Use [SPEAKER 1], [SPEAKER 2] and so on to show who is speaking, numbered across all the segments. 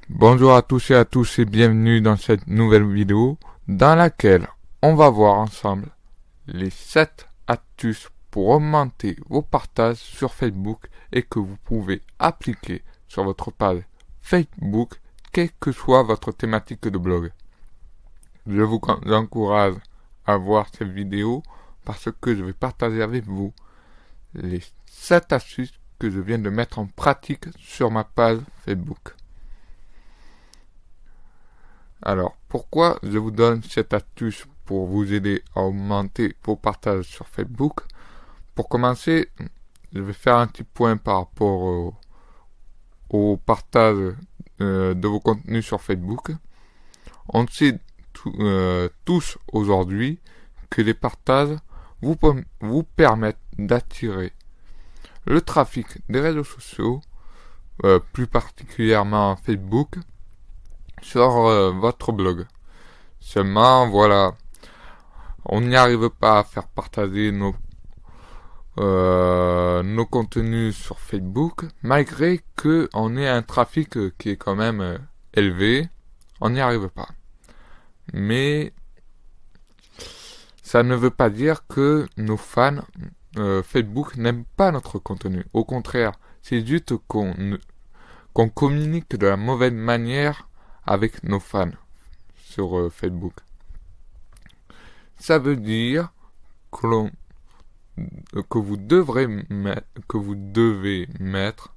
[SPEAKER 1] Bonjour à tous et bienvenue dans cette nouvelle vidéo dans laquelle on va voir ensemble les 7 astuces pour augmenter vos partages sur Facebook et que vous pouvez appliquer sur votre page Facebook quelle que soit votre thématique de blog. Je vous encourage à voir cette vidéo parce que je vais partager avec vous les 7 astuces que je viens de mettre en pratique sur ma page Facebook. Alors, pourquoi je vous donne cette astuce pour vous aider à augmenter vos partages sur Facebook? Pour commencer, je vais faire un petit point par rapport au partage de vos contenus sur Facebook. On sait tous aujourd'hui que les partages vous permettent d'attirer le trafic des réseaux sociaux, plus particulièrement Facebook, sur votre blog. Seulement, voilà, on n'y arrive pas à faire partager nos contenus sur Facebook, malgré que on ait un trafic qui est quand même élevé, on n'y arrive pas. Mais ça ne veut pas dire que nos fans Facebook n'aiment pas notre contenu. Au contraire, c'est juste qu'on communique de la mauvaise manière avec nos fans sur Facebook. Ça veut dire que vous devez mettre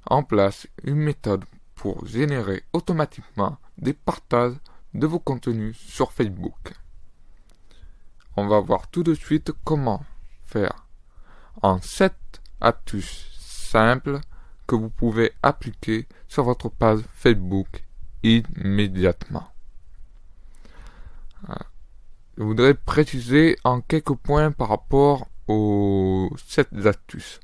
[SPEAKER 1] en place une méthode pour générer automatiquement des partages de vos contenus sur Facebook. On va voir tout de suite comment faire en 7 astuces simples que vous pouvez appliquer sur votre page Facebook immédiatement. Je voudrais préciser en quelques points par rapport aux 7 astuces.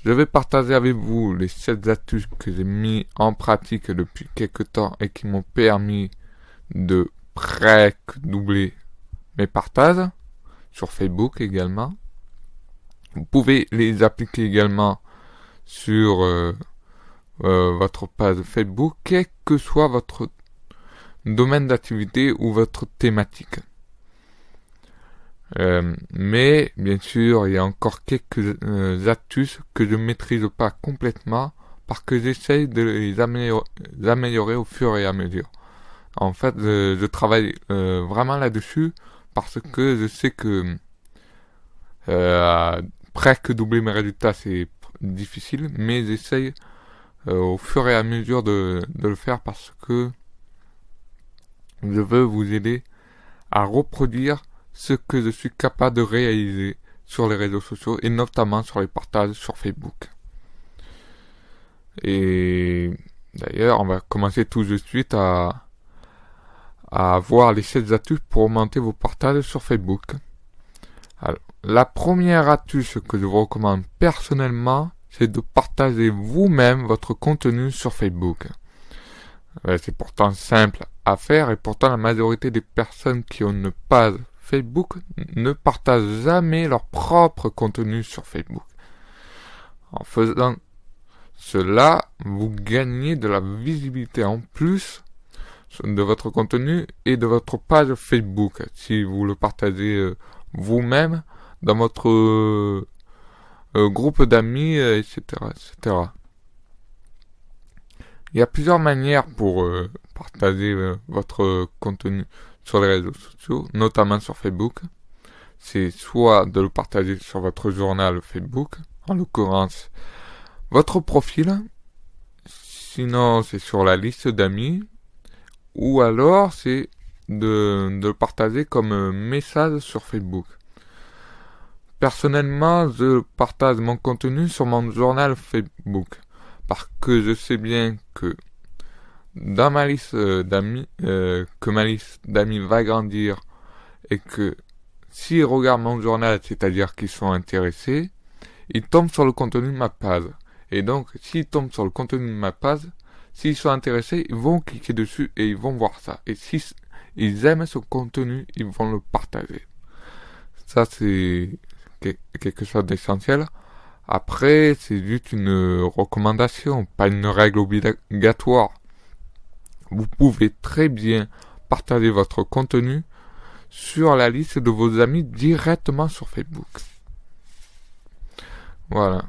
[SPEAKER 1] Je vais partager avec vous les 7 astuces que j'ai mis en pratique depuis quelques temps et qui m'ont permis de presque doubler mes partages sur Facebook également. Vous pouvez les appliquer également sur votre page Facebook, quel que soit votre domaine d'activité ou votre thématique. Mais bien sûr, il y a encore quelques astuces que je ne maîtrise pas complètement parce que j'essaye de les améliorer au fur et à mesure. En fait, je travaille vraiment là-dessus parce que je sais que presque doubler mes résultats c'est difficile, mais j'essaye au fur et à mesure de le faire parce que je veux vous aider à reproduire ce que je suis capable de réaliser sur les réseaux sociaux et notamment sur les partages sur Facebook. Et d'ailleurs, on va commencer tout de suite à voir les 7 astuces pour augmenter vos partages sur Facebook. Alors, la première astuce que je vous recommande personnellement, c'est de partager vous-même votre contenu sur Facebook. C'est pourtant simple à faire et pourtant la majorité des personnes qui ont une page Facebook ne partagent jamais leur propre contenu sur Facebook. En faisant cela, vous gagnez de la visibilité en plus de votre contenu et de votre page Facebook si vous le partagez vous-même dans votre groupe d'amis, etc., etc. Il y a plusieurs manières pour partager votre contenu sur les réseaux sociaux, notamment sur Facebook. C'est soit de le partager sur votre journal Facebook, en l'occurrence votre profil, sinon c'est sur la liste d'amis, ou alors c'est de le partager comme message sur Facebook. Personnellement, je partage mon contenu sur mon journal Facebook parce que je sais bien que dans ma liste d'amis, que ma liste d'amis va grandir et que s'ils regardent mon journal, c'est-à-dire qu'ils sont intéressés, ils tombent sur le contenu de ma page. Et donc, s'ils tombent sur le contenu de ma page, s'ils sont intéressés, ils vont cliquer dessus et ils vont voir ça. Et si ils aiment ce contenu, ils vont le partager. Ça, c'est quelque chose d'essentiel. Après, c'est juste une recommandation, pas une règle obligatoire. vous pouvez très bien partager votre contenu sur la liste de vos amis directement sur Facebook. Voilà.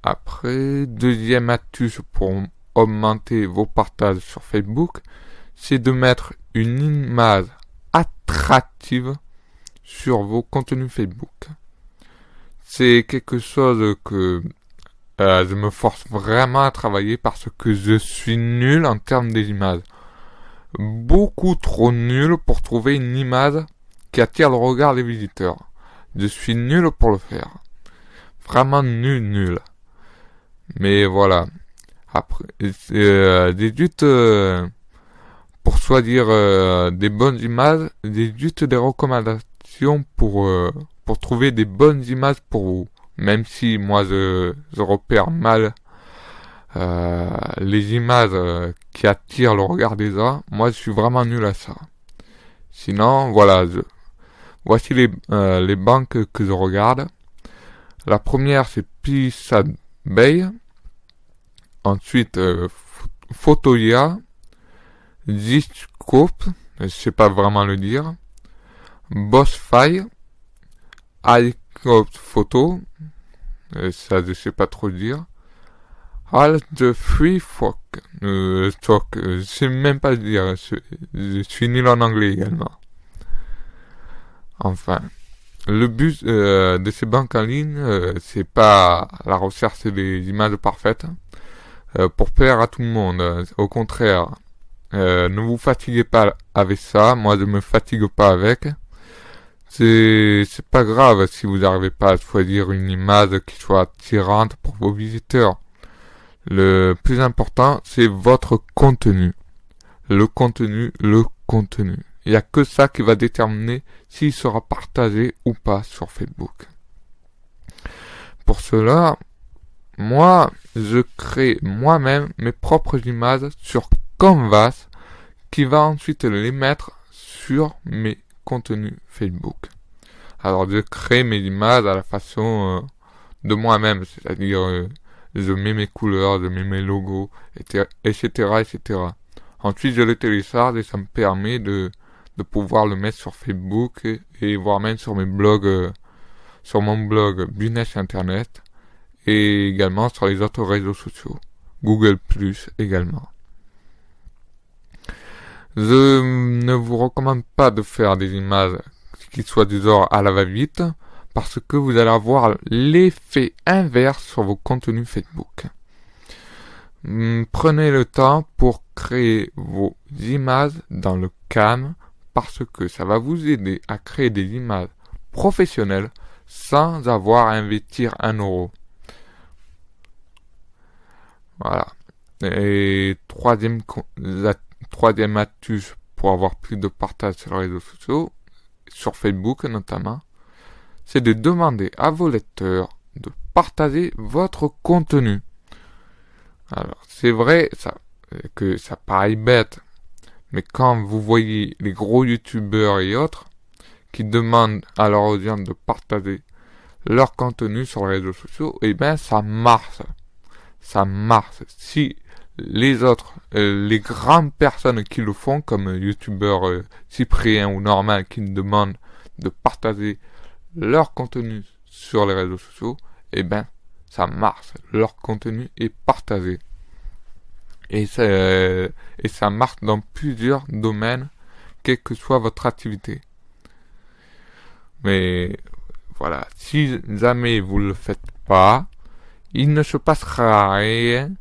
[SPEAKER 1] Après, deuxième astuce pour augmenter vos partages sur Facebook, c'est de mettre une image attractive sur vos contenus Facebook. C'est quelque chose que je me force vraiment à travailler parce que je suis nul en termes des images. Beaucoup trop nul pour trouver une image qui attire le regard des visiteurs. Je suis nul pour le faire. Vraiment nul. Mais voilà. Après, des juste pour choisir des bonnes images, des juste des recommandations pour trouver des bonnes images pour vous. Même si moi je repère mal les images qui attirent le regard des gens, moi je suis vraiment nul à ça. Sinon, voilà, voici les banques que je regarde. La première c'est Pixabay, ensuite Photolia, Zscope, je sais pas vraiment le dire, Bossfy, iCloud Photo, ça je sais pas trop dire, All the Free Folk, je sais même pas le dire, je suis nul en anglais également. Enfin, le but de ces banques en ligne, c'est pas la recherche des images parfaites pour plaire à tout le monde. Au contraire, ne vous fatiguez pas avec ça. Moi, je me fatigue pas avec. C'est pas grave si vous n'arrivez pas à choisir une image qui soit attirante pour vos visiteurs. Le plus important, c'est votre contenu. Le contenu. Il n'y a que ça qui va déterminer s'il sera partagé ou pas sur Facebook. Pour cela, moi, je crée moi-même mes propres images sur Canvas qui va ensuite les mettre sur mes contenus Facebook. Alors, je crée mes images à la façon de moi-même, c'est-à-dire je mets mes couleurs, je mets mes logos, etc. Ensuite, je le télécharge et ça me permet de pouvoir le mettre sur Facebook et voire même sur mes blogs, sur mon blog Business Internet et également sur les autres réseaux sociaux, Google Plus également. Je ne vous recommande pas de faire des images qui soient du genre à la va-vite parce que vous allez avoir l'effet inverse sur vos contenus Facebook. Prenez le temps pour créer vos images dans le calme parce que ça va vous aider à créer des images professionnelles sans avoir à investir 1 euro. Voilà. Et troisième astuce pour avoir plus de partage sur les réseaux sociaux, sur Facebook notamment, c'est de demander à vos lecteurs de partager votre contenu. Alors, c'est vrai que ça paraît bête, mais quand vous voyez les gros youtubeurs et autres qui demandent à leur audience de partager leur contenu sur les réseaux sociaux, eh bien ça marche. Ça marche. Si les autres, les grandes personnes qui le font, comme youtubeurs Cyprien ou Norman qui demandent de partager leur contenu sur les réseaux sociaux, eh ben ça marche. Leur contenu est partagé. Et ça marche dans plusieurs domaines, quelle que soit votre activité. Mais voilà, si jamais vous ne le faites pas, il ne se passera rien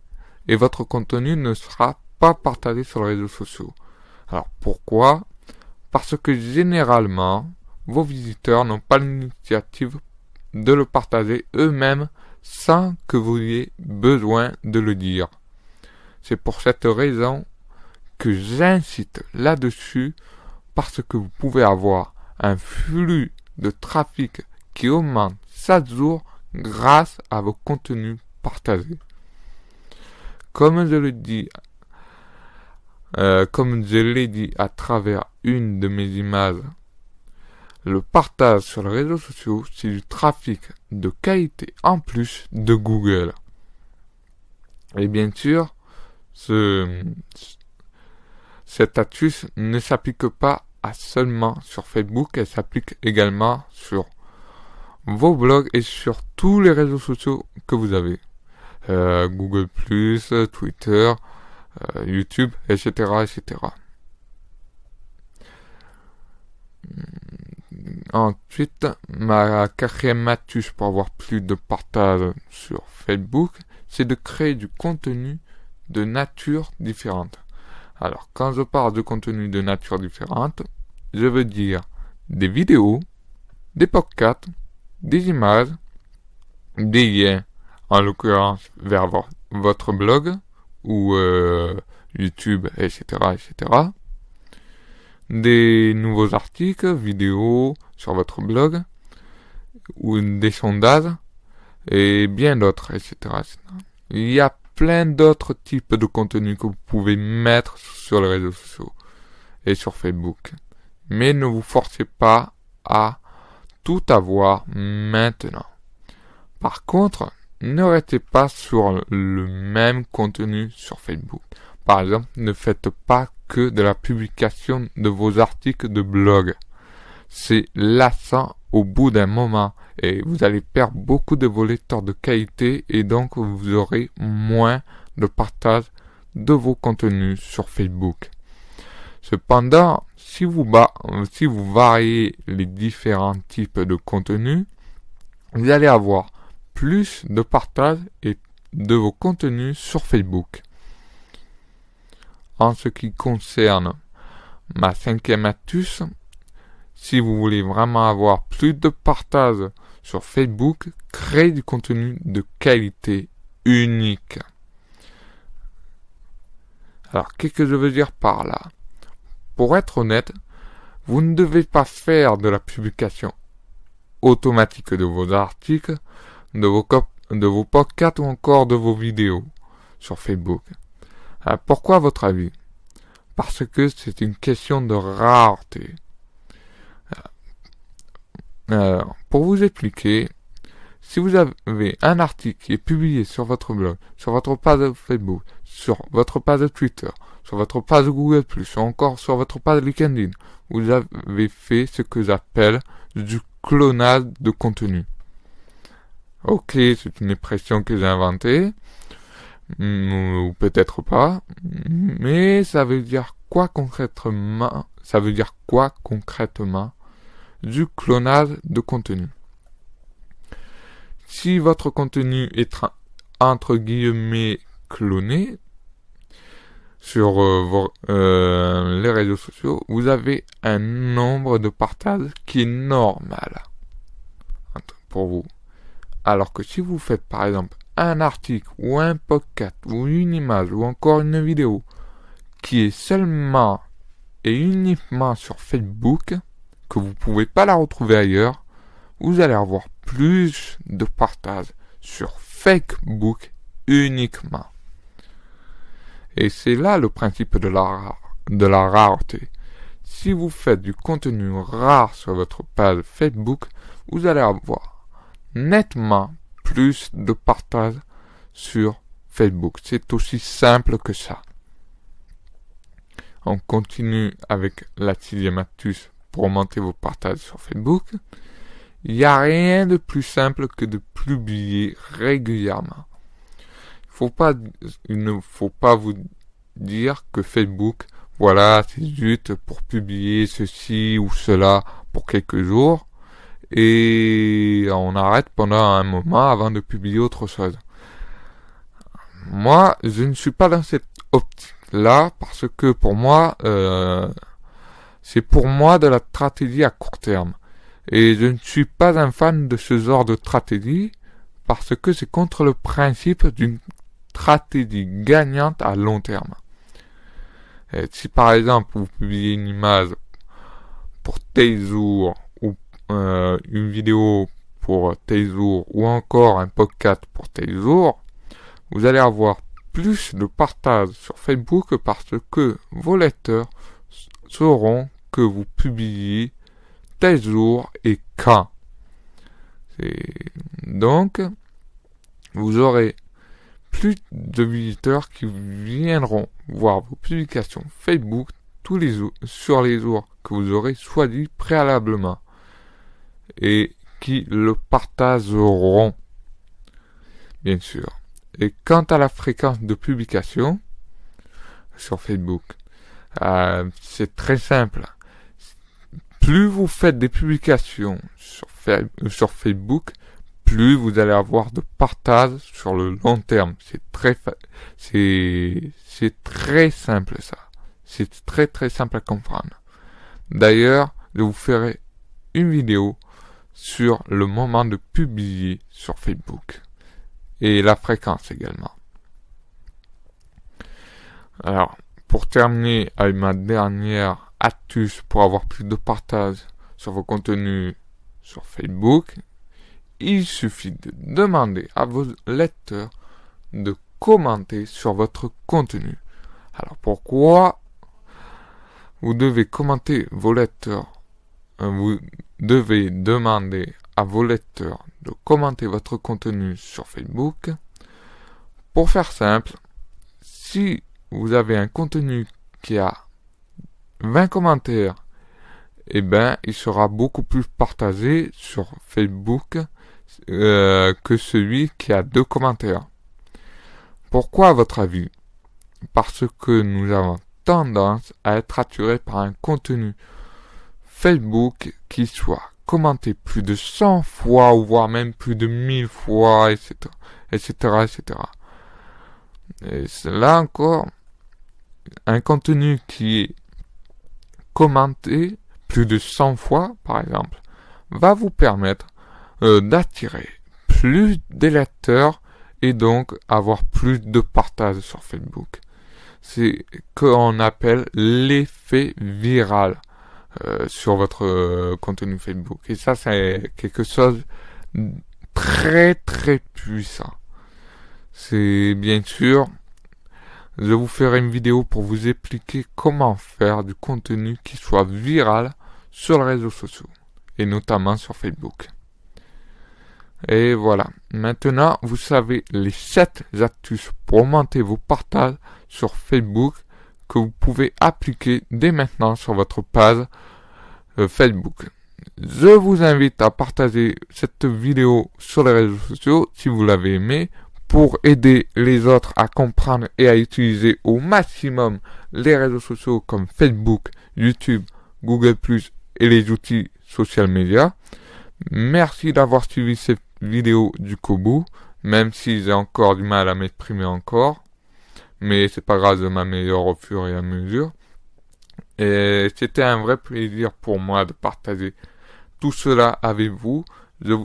[SPEAKER 1] et votre contenu ne sera pas partagé sur les réseaux sociaux. Alors pourquoi ? Parce que généralement, vos visiteurs n'ont pas l'initiative de le partager eux-mêmes sans que vous ayez besoin de le dire. C'est pour cette raison que j'incite là-dessus parce que vous pouvez avoir un flux de trafic qui augmente chaque jour grâce à vos contenus partagés. Comme je l'ai dit à travers une de mes images, le partage sur les réseaux sociaux, c'est du trafic de qualité en plus de Google. Et bien sûr, cette astuce ne s'applique pas seulement sur Facebook, elle s'applique également sur vos blogs et sur tous les réseaux sociaux que vous avez. Google+, Twitter, YouTube, etc., etc. Ensuite, ma quatrième astuce pour avoir plus de partage sur Facebook, c'est de créer du contenu de nature différente. Alors, quand je parle de contenu de nature différente, je veux dire des vidéos, des podcasts, des images, des liens, en l'occurrence vers votre blog ou YouTube, etc., etc. Des nouveaux articles, vidéos sur votre blog, ou des sondages, et bien d'autres, etc., etc. Il y a plein d'autres types de contenus que vous pouvez mettre sur les réseaux sociaux et sur Facebook. Mais ne vous forcez pas à tout avoir maintenant. Par contre, ne restez pas sur le même contenu sur Facebook. Par exemple, ne faites pas que de la publication de vos articles de blog. C'est lassant au bout d'un moment et vous allez perdre beaucoup de vos lecteurs de qualité et donc vous aurez moins de partage de vos contenus sur Facebook. Cependant, si vous variez les différents types de contenus, vous allez avoir plus de partage et de vos contenus sur Facebook. En ce qui concerne ma cinquième astuce, si vous voulez vraiment avoir plus de partage sur Facebook, créez du contenu de qualité unique. Alors, qu'est-ce que je veux dire par là? Pour être honnête, vous ne devez pas faire de la publication automatique de vos articles, de vos podcasts ou encore de vos vidéos sur Facebook. Alors, pourquoi à votre avis? Parce que c'est une question de rareté. Pour vous expliquer, si vous avez un article qui est publié sur votre blog, sur votre page Facebook, sur votre page Twitter, sur votre page Google+, ou encore sur votre page LinkedIn, vous avez fait ce que j'appelle du clonage de contenu. Ok, c'est une expression que j'ai inventée, ou peut-être pas, mais ça veut dire quoi concrètement? Ça veut dire quoi concrètement? Du clonage de contenu. Si votre contenu est entre guillemets cloné sur les réseaux sociaux, vous avez un nombre de partages qui est normal pour vous. Alors que si vous faites par exemple un article ou un podcast ou une image ou encore une vidéo qui est seulement et uniquement sur Facebook, que vous ne pouvez pas la retrouver ailleurs, vous allez avoir plus de partage sur Facebook uniquement. Et c'est là le principe de la rareté. Si vous faites du contenu rare sur votre page Facebook, vous allez avoir nettement plus de partage sur Facebook. C'est aussi simple que ça. On continue avec la sixième astuce pour augmenter vos partages sur Facebook. Il n'y a rien de plus simple que de publier régulièrement. Il ne faut pas vous dire que Facebook, voilà, c'est juste pour publier ceci ou cela pour quelques jours et on arrête pendant un moment avant de publier autre chose. Moi, je ne suis pas dans cette optique-là parce que pour moi, c'est pour moi de la stratégie à court terme. Et je ne suis pas un fan de ce genre de stratégie parce que c'est contre le principe d'une stratégie gagnante à long terme. Et si par exemple vous publiez une image pour tel jour ou une vidéo pour tel jour ou encore un podcast pour tel jour, vous allez avoir plus de partage sur Facebook parce que vos lecteurs sauront que vous publiez tel jour et quand. Donc, vous aurez plus de visiteurs qui viendront voir vos publications Facebook sur les jours que vous aurez choisi préalablement et qui le partageront, bien sûr. Et quant à la fréquence de publication sur Facebook, c'est très simple. Plus vous faites des publications sur Facebook, plus vous allez avoir de partage sur le long terme. C'est très simple ça. C'est très simple à comprendre. D'ailleurs, je vous ferai une vidéo sur le moment de publier sur Facebook et la fréquence également. Alors, pour terminer avec ma dernière astuce pour avoir plus de partage sur vos contenus sur Facebook, il suffit de demander à vos lecteurs de commenter sur votre contenu. Alors pourquoi vous devez commenter vos lecteurs? Vous devez demander à vos lecteurs de commenter votre contenu sur Facebook. Pour faire simple, si vous avez un contenu qui a 20 commentaires, il sera beaucoup plus partagé sur Facebook que celui qui a 2 commentaires. Pourquoi à votre avis? Parce que nous avons tendance à être attirés par un contenu Facebook qui soit commenté plus de 100 fois, ou voire même plus de 1000 fois, etc. Et là encore, un contenu qui est commenté plus de 100 fois, par exemple, va vous permettre d'attirer plus de lecteurs et donc avoir plus de partage sur Facebook. C'est ce qu'on appelle l'effet viral sur votre contenu Facebook. Et ça, c'est quelque chose de très puissant. C'est bien sûr, je vous ferai une vidéo pour vous expliquer comment faire du contenu qui soit viral sur les réseaux sociaux et notamment sur Facebook. Et voilà, maintenant vous savez les 7 astuces pour augmenter vos partages sur Facebook que vous pouvez appliquer dès maintenant sur votre page Facebook. Je vous invite à partager cette vidéo sur les réseaux sociaux si vous l'avez aimé pour aider les autres à comprendre et à utiliser au maximum les réseaux sociaux comme Facebook, YouTube, Google+, et les outils social media. Merci d'avoir suivi cette vidéo du bout, même si j'ai encore du mal à m'exprimer encore. Mais c'est pas grave, je m'améliore au fur et à mesure. Et c'était un vrai plaisir pour moi de partager tout cela avec vous.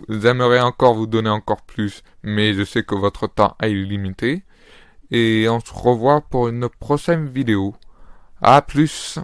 [SPEAKER 1] J'aimerais encore vous donner encore plus, mais je sais que votre temps est limité. Et on se revoit pour une prochaine vidéo. À plus!